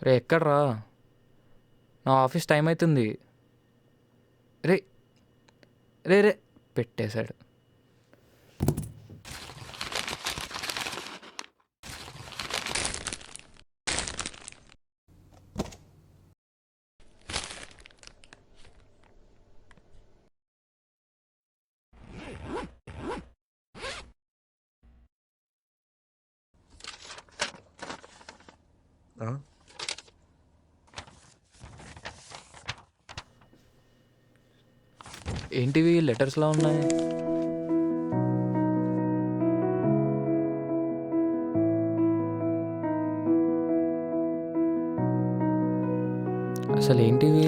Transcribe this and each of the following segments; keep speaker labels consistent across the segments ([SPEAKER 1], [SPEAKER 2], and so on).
[SPEAKER 1] రే ఎక్కడ్రా? నా office time అవుతుంది. రే రే రే పెట్టేశాడు. ఏంటివి లెటర్స్లా ఉన్నాయి? అసలు ఏంటివి?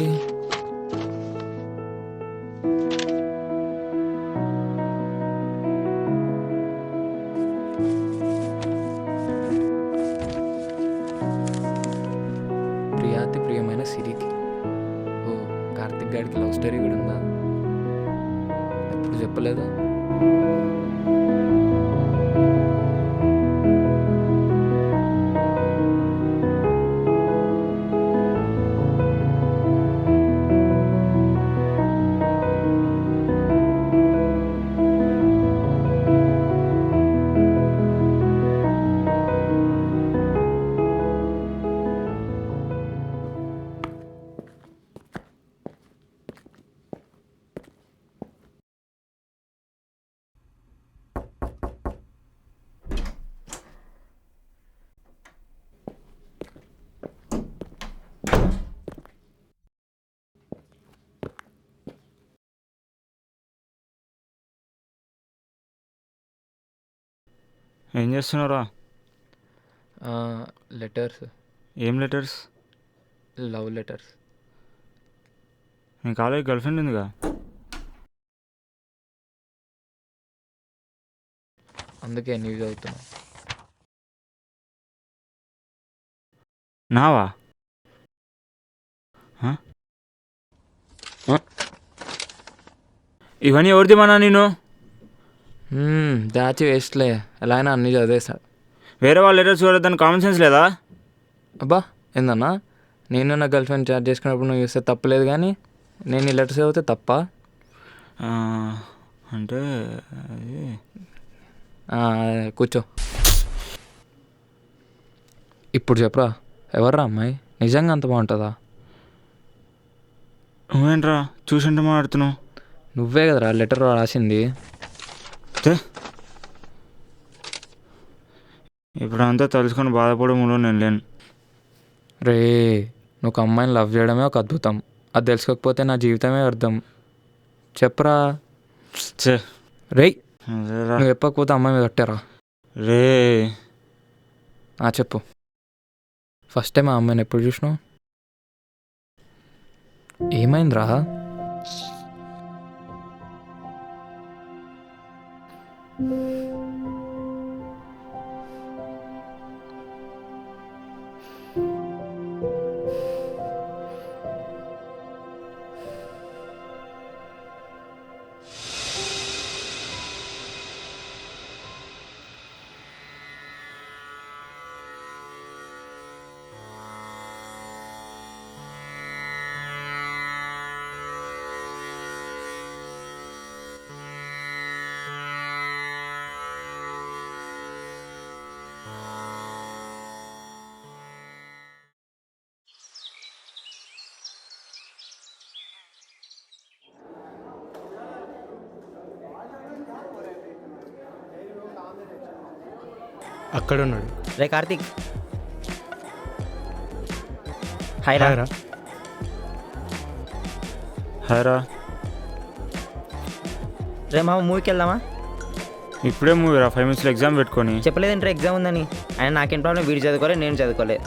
[SPEAKER 1] ప్రియాతి ప్రియమైన సిరికి. ఓ, కార్తిక్ గాడికి లవ్ స్టోరీ కూడా ఉందా? ఎప్పుడు చెప్పలేదు.
[SPEAKER 2] ఏం చేస్తున్నారా?
[SPEAKER 1] లెటర్స్.
[SPEAKER 2] ఏం లెటర్స్?
[SPEAKER 1] Love letters.
[SPEAKER 2] నీ కాలేజ్ గర్ల్ ఫ్రెండ్ ఉందిగా?
[SPEAKER 1] అందుకే న్యూస్ చదువుతున్నా.
[SPEAKER 2] నావా? ఇవన్నీ ఎవరిది మనా? నేను
[SPEAKER 1] దాచి వేస్ట్లే, ఎలా అయినా అన్నీ చదివేసా.
[SPEAKER 2] వేరే వాళ్ళ లెటర్స్ చూడద్దని కామన్ సెన్స్ లేదా?
[SPEAKER 1] అబ్బా ఏందన్నా, నేను నా గర్ల్ ఫ్రెండ్ చాట్ చేసుకున్నప్పుడు నువ్వు చూస్తే తప్పలేదు, కానీ నేను ఈ లెటర్స్ చదివితే తప్ప?
[SPEAKER 2] అంటే అది
[SPEAKER 1] కూర్చో. ఇప్పుడు చెప్పరా, ఎవర్రా అమ్మాయి? నిజంగా అంత బాగుంటుందా?
[SPEAKER 2] నువ్వేంట్రా చూసింటే మాట్లాడుతున్నావు?
[SPEAKER 1] నువ్వే కదరా లెటర్ రాసింది.
[SPEAKER 2] ఇప్పుడు అంతా తెలుసుకొని బాధపడములో నేను లేను.
[SPEAKER 1] రే, నువ్వు ఒక అమ్మాయిని లవ్ చేయడమే ఒక అద్భుతం. అది తెలుసుకోకపోతే నా జీవితమే అర్థం. చెప్పరా. రే, నువ్వు చెప్పకపోతే అమ్మాయి మీద కట్టారా?
[SPEAKER 2] రే
[SPEAKER 1] చెప్పు. ఫస్ట్ టైం ఆ అమ్మాయిని ఎప్పుడు చూసినావు? ఏమైందిరా?
[SPEAKER 3] అక్కడ ఉన్నాడు.
[SPEAKER 4] రే కార్తిక్. హాయ్ రా.
[SPEAKER 2] హాయ్ రా.
[SPEAKER 4] రే మామ మూవీకి వెళ్దామా?
[SPEAKER 2] ఇప్పుడే మూవీ రా, 5 minutes ఎగ్జామ్ పెట్టుకొని.
[SPEAKER 4] చెప్పలేదంటే ఎగ్జామ్ ఉందని. ఆయన నాకేం ప్రాబ్లం, వీడు చదువుకోలే నేను చదువుకోలే.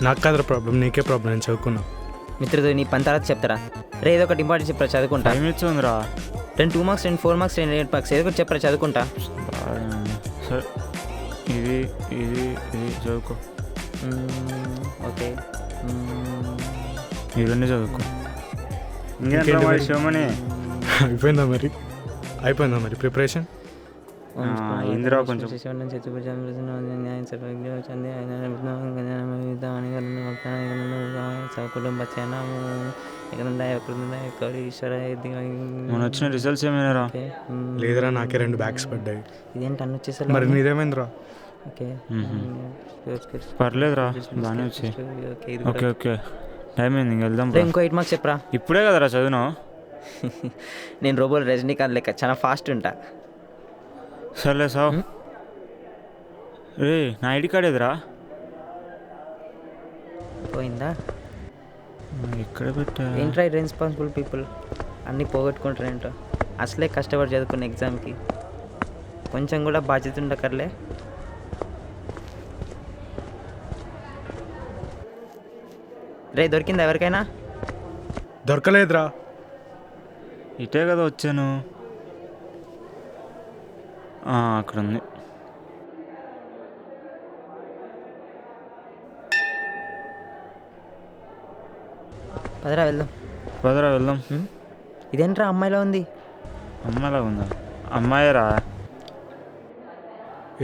[SPEAKER 3] నాకు కాదు ప్రాబ్లం, నీకే ప్రాబ్లం. నేను చదువుకున్నా.
[SPEAKER 4] మిత్రుడు నీ పని తర్వాత చెప్తారా? రే ఏదో ఒకటి ఇంపార్టెంట్ చెప్పరా, చదువుకుంటా.
[SPEAKER 2] 5 minutes ఉందిరా.
[SPEAKER 4] 2 marks 4 marks 8 marks ఏదో ఒకటి చెప్పరా, చదువుకుంటా.
[SPEAKER 2] సరే, ఇది ఇది ఇది చదువుకో.
[SPEAKER 4] ఓకే,
[SPEAKER 2] ఇవన్నీ చదువుకో. ఇంకేంటో శివమణి?
[SPEAKER 3] అయిపోయిందా మరి ప్రిపరేషన్?
[SPEAKER 2] ఇందిరా కొంచెం మొన్న వచ్చిన రిజల్ట్స్ ఏమైనారా?
[SPEAKER 3] లేదురా, నాకే 2 బ్యాగ్స్ పడ్డాయి.
[SPEAKER 4] ఇదేంటి అన్న వచ్చేసరి
[SPEAKER 3] మరి నీదేమైందిరా?
[SPEAKER 4] ఓకే
[SPEAKER 2] పర్లేదురా, బాగానే వచ్చాయి. ఓకే ఓకే, టైం అయింది, ఇంక వెళ్దాం రా.
[SPEAKER 4] ఇంకో 8 మార్క్స్ చెప్పరా.
[SPEAKER 2] ఇప్పుడే కదరా చదివినావు?
[SPEAKER 4] నేను రోబోల్ రజనీకాంత్ లెక్క చాలా ఫాస్ట్ ఉంటా.
[SPEAKER 2] సర్లే సావ్. రే నా ఐడి కార్డ్ ఎదురా?
[SPEAKER 4] పోయిందా?
[SPEAKER 2] ఎక్కడ పెట్టా?
[SPEAKER 4] ఏంట్రా రెస్పాన్సిబుల్ పీపుల్ అన్నీ పోగొట్టుకుంటారేంటో. అసలే కష్టపడి చదువుకున్న ఎగ్జామ్కి కొంచెం కూడా బాధ్యత ఉండకర్లే. రే దొరికిందా ఎవరికైనా?
[SPEAKER 3] దొరకలేదురా.
[SPEAKER 2] ఇటే కదా వచ్చాను. అక్కడ ఉంది.
[SPEAKER 4] పదరా వెళ్దాం.
[SPEAKER 2] పదరా వెళ్దాం.
[SPEAKER 4] ఇదేంట్రా అమ్మాయిలా ఉంది?
[SPEAKER 2] అమ్మాయిలా ఉందా? అమ్మాయిరా.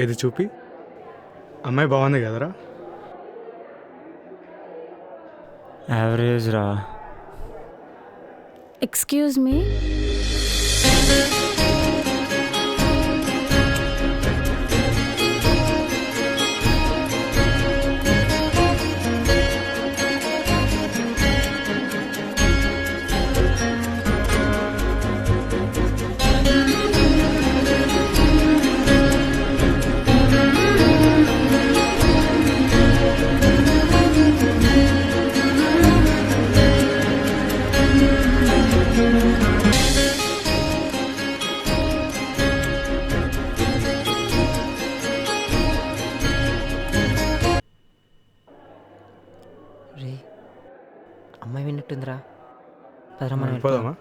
[SPEAKER 3] ఏది చూపి. అమ్మాయి బాగుంది కదరా?
[SPEAKER 2] యావరేజ్ రా.
[SPEAKER 5] Excuse me.
[SPEAKER 4] రే అమ్మాయి విన్నట్టుందిరా. పదరా మనం
[SPEAKER 3] పోదామా?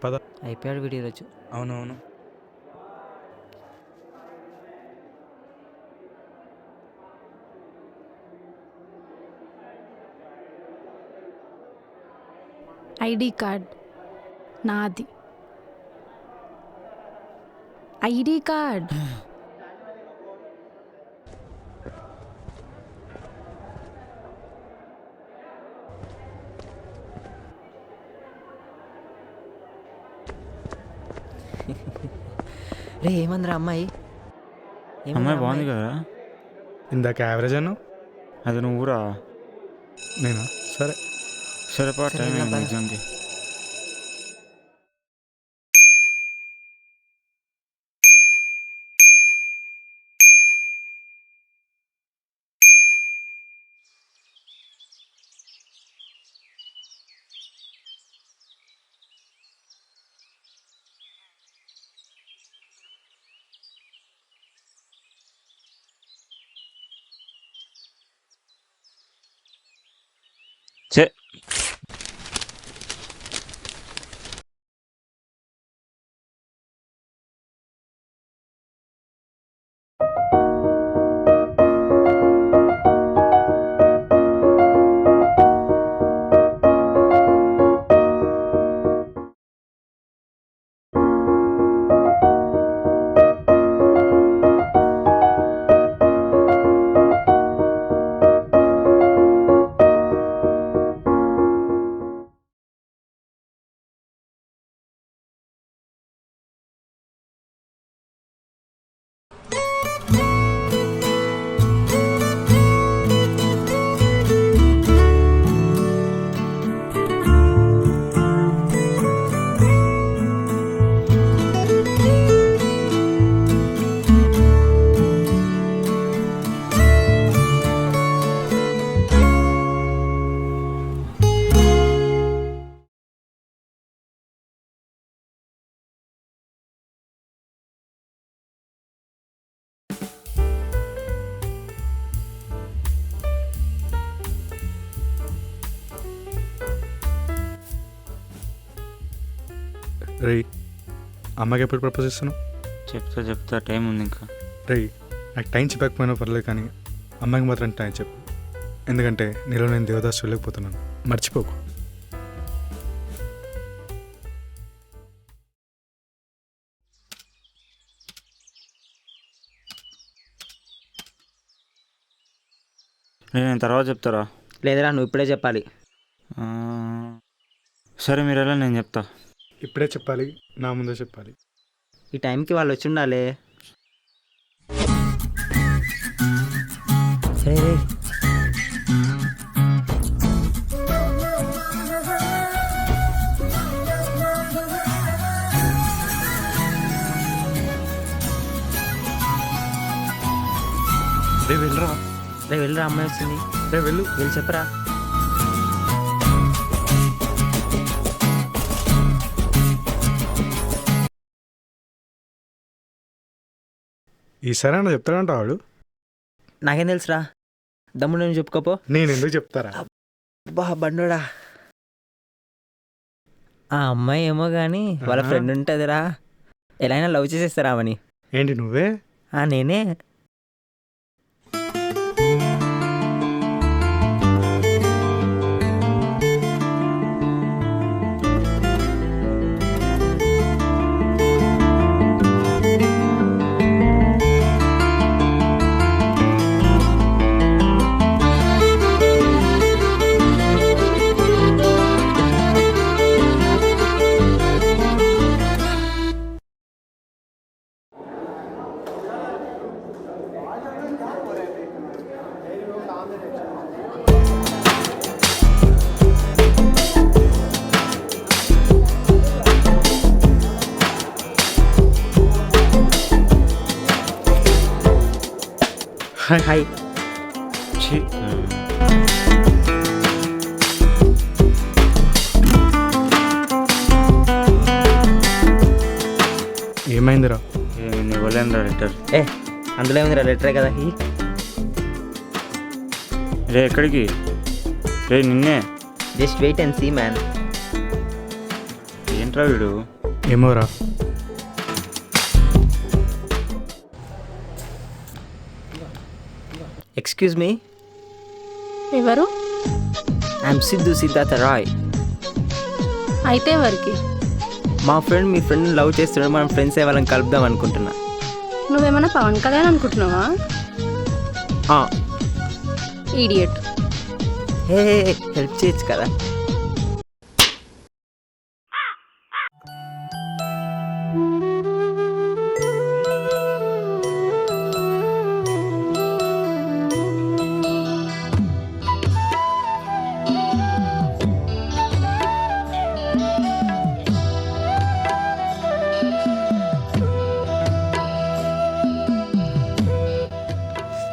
[SPEAKER 3] పద.
[SPEAKER 4] అయిపోయాడు వీడియో రోజు.
[SPEAKER 3] అవునవును.
[SPEAKER 5] ఐడి కార్డ్ నాది. ID card.
[SPEAKER 4] రే ఏమందిరా అమ్మాయి?
[SPEAKER 2] అమ్మాయి బాగుంది కదరా?
[SPEAKER 3] ఇందాక యావరేజ్ అన్నావు.
[SPEAKER 2] అది నువ్వురా.
[SPEAKER 3] నేనా? సరే.
[SPEAKER 2] సరేపా,
[SPEAKER 4] సరే,
[SPEAKER 2] టైం అయింది
[SPEAKER 4] పద.
[SPEAKER 2] ఎగ్జామ్కి. చే
[SPEAKER 3] రే అమ్మకి ఎప్పుడు ప్రపోజ్ చేస్తున్నావు?
[SPEAKER 2] చెప్తా, టైం ఉంది ఇంకా.
[SPEAKER 3] రే నాకు టైం చెప్పకపోయినా పర్లేదు, కానీ అమ్మాయికి మాత్రం టైం చెప్పు. ఎందుకంటే నీలో నేను దేవదాస్ వెళ్ళకపోతున్నాను, మర్చిపోకు.
[SPEAKER 2] నేను తర్వాత చెప్తారా?
[SPEAKER 4] లేదురా, నువ్వు ఇప్పుడే చెప్పాలి.
[SPEAKER 2] ఆ, సరే మీరు ఎలా, నేను చెప్తా.
[SPEAKER 3] ఇప్పుడే చెప్పాలి, నా ముందే చెప్పాలి.
[SPEAKER 4] ఈ టైంకి వాళ్ళు వచ్చి ఉండాలి. సరే రే.
[SPEAKER 3] రే వెళ్ళరా,
[SPEAKER 4] రే వెళ్ళరా, అమ్మాయి వస్తుంది.
[SPEAKER 3] రే వెళ్ళు.
[SPEAKER 4] వెళ్ళి చెప్పరా.
[SPEAKER 3] ఈసారి అన్న చెప్తాడంట వాడు.
[SPEAKER 4] నాకేం తెలుసురా, దమ్ము నేను చెప్పుకోపో.
[SPEAKER 3] నేను ఎందుకు చెప్తారా?
[SPEAKER 4] బా బండోడా. ఆ అమ్మాయి ఏమో కానీ వాళ్ళ
[SPEAKER 3] ఆహా.
[SPEAKER 4] ఫ్రెండ్ ఉంటుందిరా. ఎలా అయినా లవ్ చేసేస్తారా అవని.
[SPEAKER 3] ఏంటి నువ్వే?
[SPEAKER 4] నేనే.
[SPEAKER 3] హాయ్.
[SPEAKER 4] హాయ్.
[SPEAKER 2] ఛీ.
[SPEAKER 3] ఏమైందిరా?
[SPEAKER 2] నేను ఇవ్వలేనురా లెటర్.
[SPEAKER 4] అందులో ఏముందిరా, లెటరే కదా.
[SPEAKER 2] రే ఎక్కడికి? రే నిన్నే.
[SPEAKER 4] Just wait and see man.
[SPEAKER 2] ఏంట్రా వీడు?
[SPEAKER 3] ఏమోరా.
[SPEAKER 4] ఎక్స్క్యూజ్ మీ,
[SPEAKER 5] ఎవరు?
[SPEAKER 4] ఐఎమ్ సిద్ధు సిద్ధార్థ రాయ్.
[SPEAKER 5] అయితే ఎవరికి?
[SPEAKER 4] మా ఫ్రెండ్ మీ ఫ్రెండ్ లవ్ చేస్తున్నాడు, మనం ఫ్రెండ్స్ వాళ్ళని కలుపుదాం అనుకుంటున్నా.
[SPEAKER 5] నువ్వేమైనా పవన్ కళ్యాణ్ అనుకుంటున్నావా? ఈడియట్.
[SPEAKER 4] హే హెల్ప్ చేయొచ్చు కదా.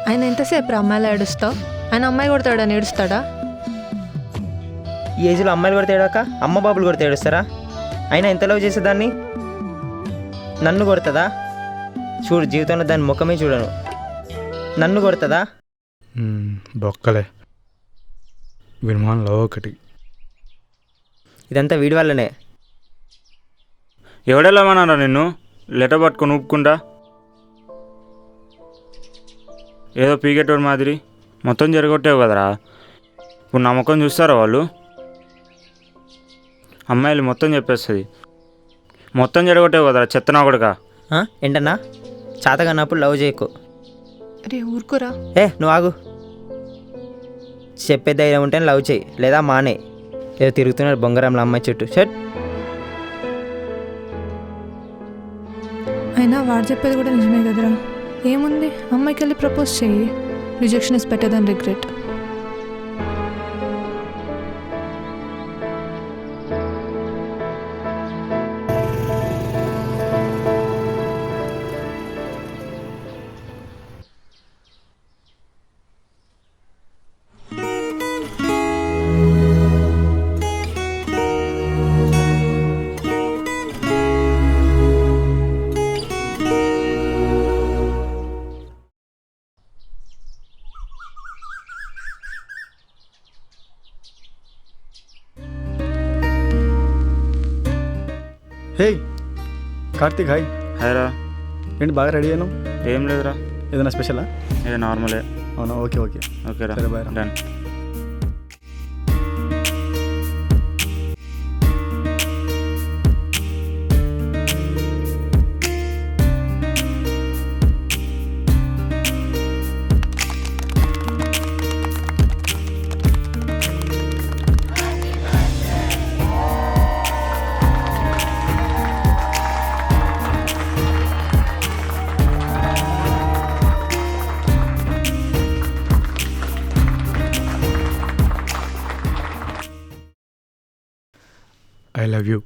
[SPEAKER 6] ఆయన ఎంతసేపు రా అమ్మాయిలా ఏడుస్తావు? ఆయన అమ్మాయి కొడతాడని ఏడుస్తాడా?
[SPEAKER 4] ఈ ఏజ్లో అమ్మాయిలు కొడితే ఏడాక అమ్మ బాబులు కొడితే ఏడుస్తారా? అయినా ఎంత లవ్ చేసేదాన్ని నన్ను కొడుతుందా? చూడు, జీవితంలో దాని ముఖమే చూడను. నన్ను కొడుతుందా?
[SPEAKER 3] బొక్కలే. విమానంలో ఒకటి.
[SPEAKER 4] ఇదంతా వీడి వల్లనే.
[SPEAKER 2] ఎవడెళ్ళమన్నారా నిన్ను లెటర్ పట్టుకొని ఊపుకుంటా? ఏదో పీకెటోడు మాదిరి మొత్తం జరగొట్టావు కదరా. ఇప్పుడు నా ముఖం చూస్తారా వాళ్ళు? అమ్మాయిలు మొత్తం చెప్పేస్తుంది. మొత్తం జరగొట్టావు కదరా చెత్తనా కొడుకా.
[SPEAKER 4] ఏంటన్నా, చాతగన్నప్పుడు లవ్ చేయకు.
[SPEAKER 6] అరే ఊరుకోరా.
[SPEAKER 4] నువ్వు ఆగు. చెప్పే ధైర్యం ఉంటే లవ్ చేయి, లేదా మానే. ఏదో తిరుగుతున్నారు బొంగరంలో అమ్మాయి చుట్టూ. షట్.
[SPEAKER 6] అయినా వాడు చెప్పేది కూడా నిజమే కదరా. ఏముంది, అమ్మాయికి వెళ్ళి ప్రపోజ్ చెయ్యి. Rejection is better then regret.
[SPEAKER 7] Hey Karthik, hi.
[SPEAKER 2] హాయ్రా.
[SPEAKER 7] ఏంటి బాగా రెడీ అయ్యాను?
[SPEAKER 2] ఏం లేదురా,
[SPEAKER 7] ఏదైనా స్పెషలా?
[SPEAKER 2] ఏ నార్మలే.
[SPEAKER 7] అవునా, ఓకే ఓకే.
[SPEAKER 2] ఓకేరా,
[SPEAKER 7] సరే బాయ్ రా.
[SPEAKER 2] డన్.
[SPEAKER 3] I love you.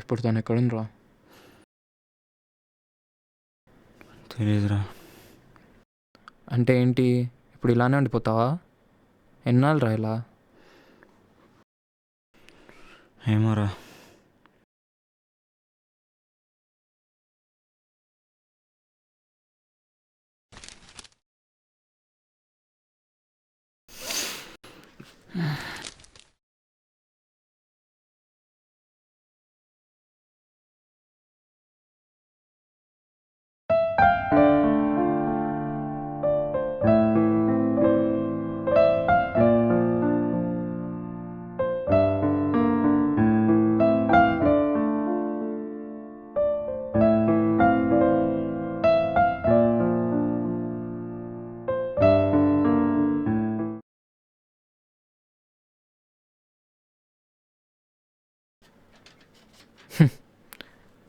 [SPEAKER 1] ఇప్పుడు తను ఎక్కడుందిరా?
[SPEAKER 2] తెలీదురా.
[SPEAKER 1] అంటే ఏంటి, ఇప్పుడు ఇలానే ఉండిపోతావా? ఎన్నాళ్ళు రా ఇలా?
[SPEAKER 2] ఏమోరా.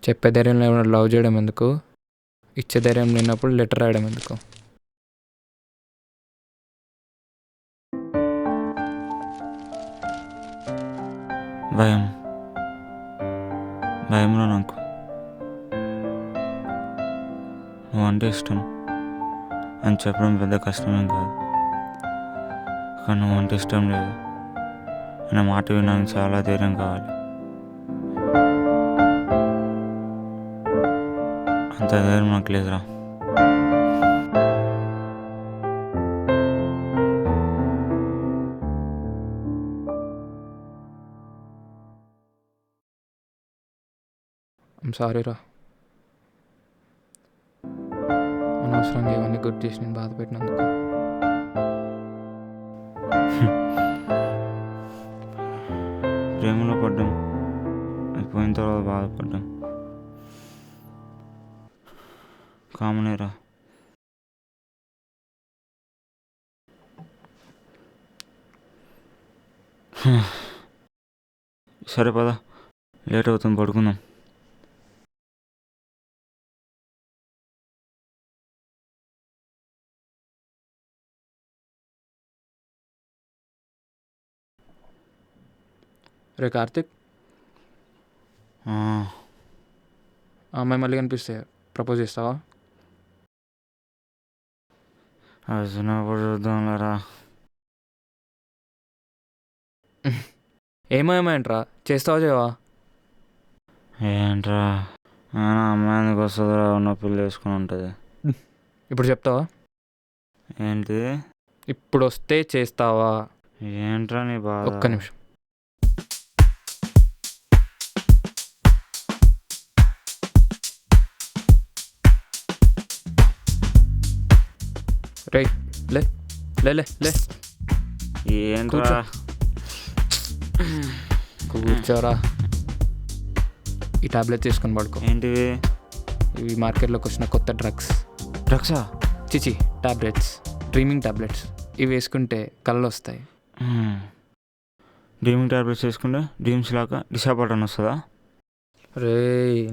[SPEAKER 1] చెప్పే ధైర్యం లేకుండా లవ్ చేయడం ఎందుకు? ఇచ్చే ధైర్యం లేనప్పుడు లెటర్ రాయడం ఎందుకు?
[SPEAKER 2] భయంలో నాకు నువ్వంటే ఇష్టం అని చెప్పడం పెద్ద కష్టమేం కాదు, కానీ నువ్వంటే ఇష్టం లేదు అనే మాట వినడానికి చాలా ధైర్యం కావాలి. అంత ధైర్యం నాకు లేదురా.
[SPEAKER 1] సారీ రా, అనవసరంగా ఇవన్నీ గుర్తు చేసి నేను బాధ పెట్టినందుకు.
[SPEAKER 2] ప్రేమలో పడ్డాం, అది పోయిన తర్వాత బాధపడ్డాం, కామనేరా. సరే పద, లేట్ అవుతుంది, పడుకుందాం.
[SPEAKER 1] రే కార్తిక్, ఆ అమ్మాయి మళ్ళీ కనిపిస్తే ప్రపోజ్ చేస్తావా?
[SPEAKER 2] అది చిన్నప్పుడు చూద్దాంలేరా.
[SPEAKER 1] ఏమేమేంట్రా, చేస్తావా చేయవా?
[SPEAKER 2] ఏంట్రా అమ్మాయి ఎందుకు వస్తుందిరా, ఉన్న పిల్ల వేసుకుని ఉంటుంది.
[SPEAKER 1] ఇప్పుడు చెప్తావా?
[SPEAKER 2] ఏంటి?
[SPEAKER 1] ఇప్పుడు వస్తే చేస్తావా?
[SPEAKER 2] ఏంట్రా నీ బాధ?
[SPEAKER 1] ఒక్క నిమిషం. రే లే లే లే లే
[SPEAKER 2] ఏంట్రా?
[SPEAKER 1] కూర్చోరా. ఈ టాబ్లెట్ తీసుకొని పడుకో.
[SPEAKER 2] ఏంటివి?
[SPEAKER 1] ఇవి మార్కెట్లోకి వచ్చిన కొత్త డ్రగ్స్.
[SPEAKER 2] డ్రగ్సా?
[SPEAKER 1] చిచి, టాబ్లెట్స్, డ్రీమింగ్ టాబ్లెట్స్. ఇవి వేసుకుంటే కళ్ళు వస్తాయి.
[SPEAKER 2] డ్రీమింగ్ టాబ్లెట్స్ వేసుకుంటే డ్రీమ్స్ లాగా డిసప్పాయింట్ వస్తుందా?
[SPEAKER 1] రే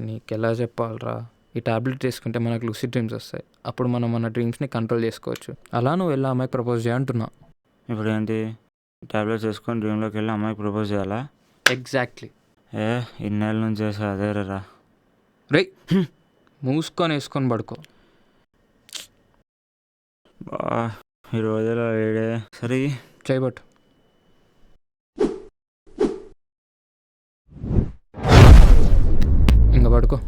[SPEAKER 1] నీకెలా చెప్పాలరా, ఈ టాబ్లెట్ తీసుకుంటే మనకు లూసిడ్ డ్రీమ్స్ వస్తాయి. అప్పుడు మనం మన డ్రీమ్స్ని కంట్రోల్ చేసుకోవచ్చు. అలా నువ్వు వెళ్ళి అమ్మాయికి ప్రపోజ్ చేయంటున్నా.
[SPEAKER 2] ఇప్పుడు ఏంటి, టాబ్లెట్స్ వేసుకొని డ్రీమ్లోకి వెళ్ళి అమ్మాయికి ప్రపోజ్ చేయాలా?
[SPEAKER 1] ఎగ్జాక్ట్లీ.
[SPEAKER 2] ఇన్నేళ్ళ నుంచి చేసా అదేరా.
[SPEAKER 1] రే మూసుకొని వేసుకొని పడుకో.
[SPEAKER 2] బా ఈ రోజులో వేడే. సరే
[SPEAKER 1] చేయబట్టు. ఇంకా పడుకో.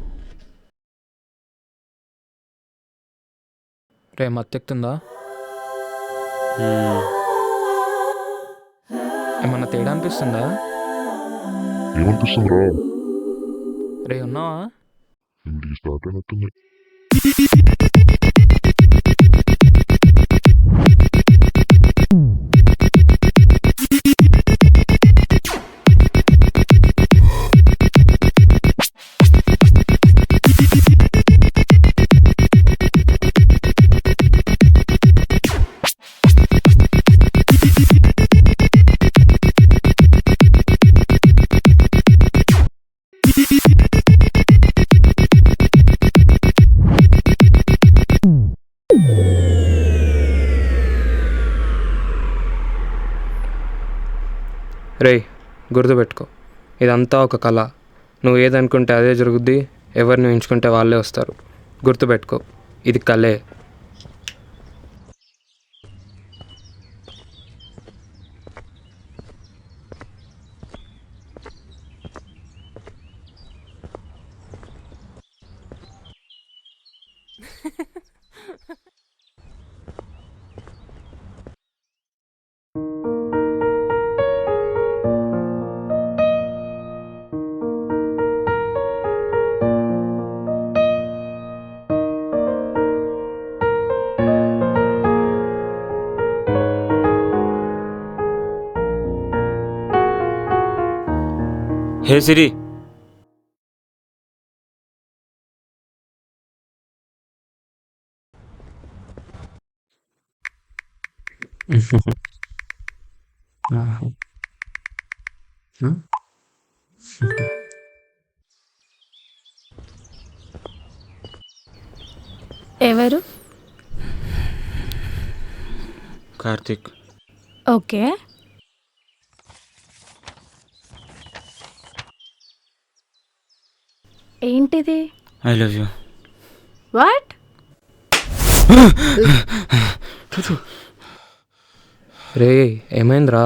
[SPEAKER 1] రే మత్తెక్కుతుందా? ఏమన్నా తేడా అనిపిస్తుందా?
[SPEAKER 8] ఏమనిపిస్తుందిరా?
[SPEAKER 1] రే ఉన్నావా?
[SPEAKER 8] ఇంటికి స్టార్ట్ అయినట్టుంది.
[SPEAKER 1] రే గుర్తుపెట్టుకో, ఇదంతా ఒక కళ. నువ్వు ఏదనుకుంటే అదే జరుగుద్ది, ఎవరిని ఎంచుకుంటే వాళ్ళే వస్తారు. గుర్తుపెట్టుకో, ఇది కళే.
[SPEAKER 2] హే సిరి,
[SPEAKER 5] ఎవరు?
[SPEAKER 2] కార్తిక్.
[SPEAKER 5] ఓకే. ఏంటిది?
[SPEAKER 2] I love you.
[SPEAKER 5] వాట్?
[SPEAKER 1] రే ఏమైందిరా,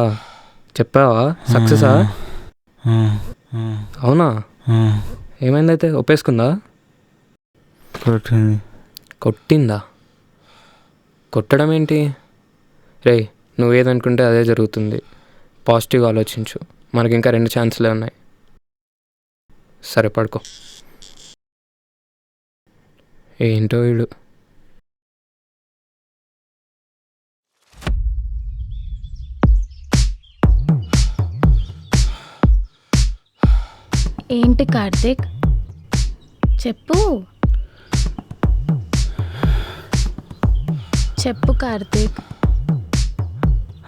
[SPEAKER 1] చెప్పావా? సక్సెసా? అవునా? ఏమైందైతే? ఒప్పేసుకుందా?
[SPEAKER 2] కొట్టింది.
[SPEAKER 1] కొట్టిందా? కొట్టడం ఏంటి? రే నువ్వేదనుకుంటే అదే జరుగుతుంది. పాజిటివ్గా ఆలోచించు. మనకి ఇంకా 2 ఛాన్సులే ఉన్నాయి. సరే పడుకో. ఏంటో వీడు.
[SPEAKER 5] ఏంటి కార్తిక్, చెప్పు చెప్పు కార్తిక్.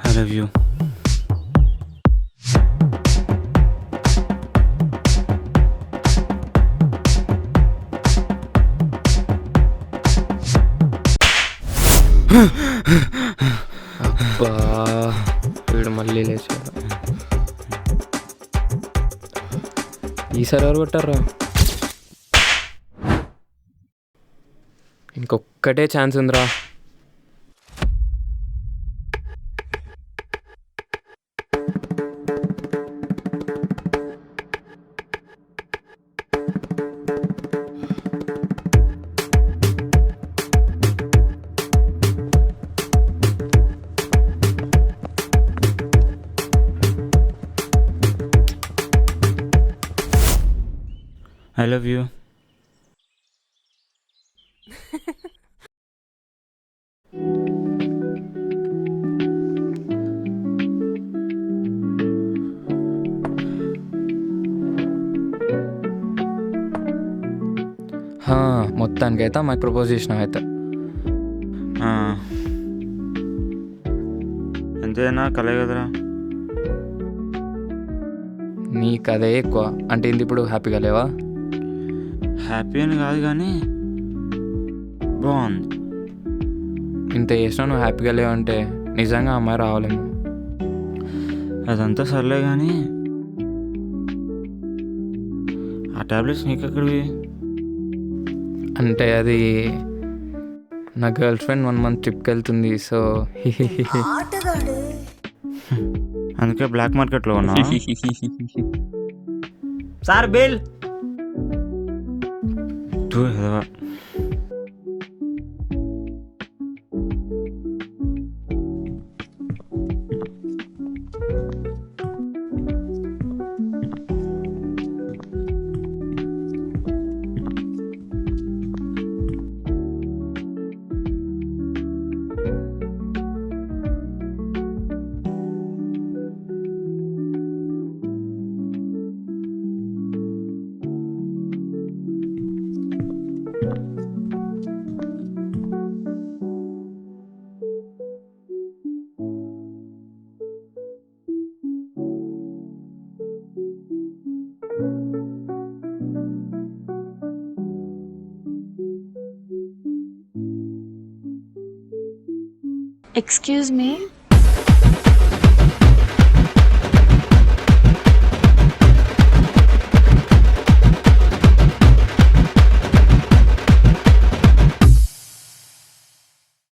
[SPEAKER 2] I love you.
[SPEAKER 1] అబ్బా వీడు మళ్ళీ లేచాడు. ఈసారి ఎవరు కొట్టారా? ఇంకొక్కటే ఛాన్స్ ఉందిరా.
[SPEAKER 2] I love you.
[SPEAKER 1] మొత్తానికైతే అమ్మాయి ప్రపోజ్ చేసినావైతే.
[SPEAKER 2] ఎంతైనా కలే కదరా.
[SPEAKER 1] నీకు అదే ఎక్కువ అంటే ఇంది ఇప్పుడు హ్యాపీగా లేవా?
[SPEAKER 2] హ్యాపీ అని కాదు కానీ బాగుంది.
[SPEAKER 1] ఇంత చేసినా నువ్వు హ్యాపీగా లేవంటే నిజంగా అమ్మాయి రావాలేమో.
[SPEAKER 2] అదంతా సర్లే కానీ ఆ ట్యాబ్లెట్స్ నీకెక్కడివి?
[SPEAKER 1] అంటే అది నా గర్ల్ ఫ్రెండ్ 1 month ట్రిప్కి వెళ్తుంది. సో
[SPEAKER 2] అందుకే బ్లాక్ మార్కెట్లో ఉన్నా.
[SPEAKER 4] Sir bill.
[SPEAKER 5] Excuse me.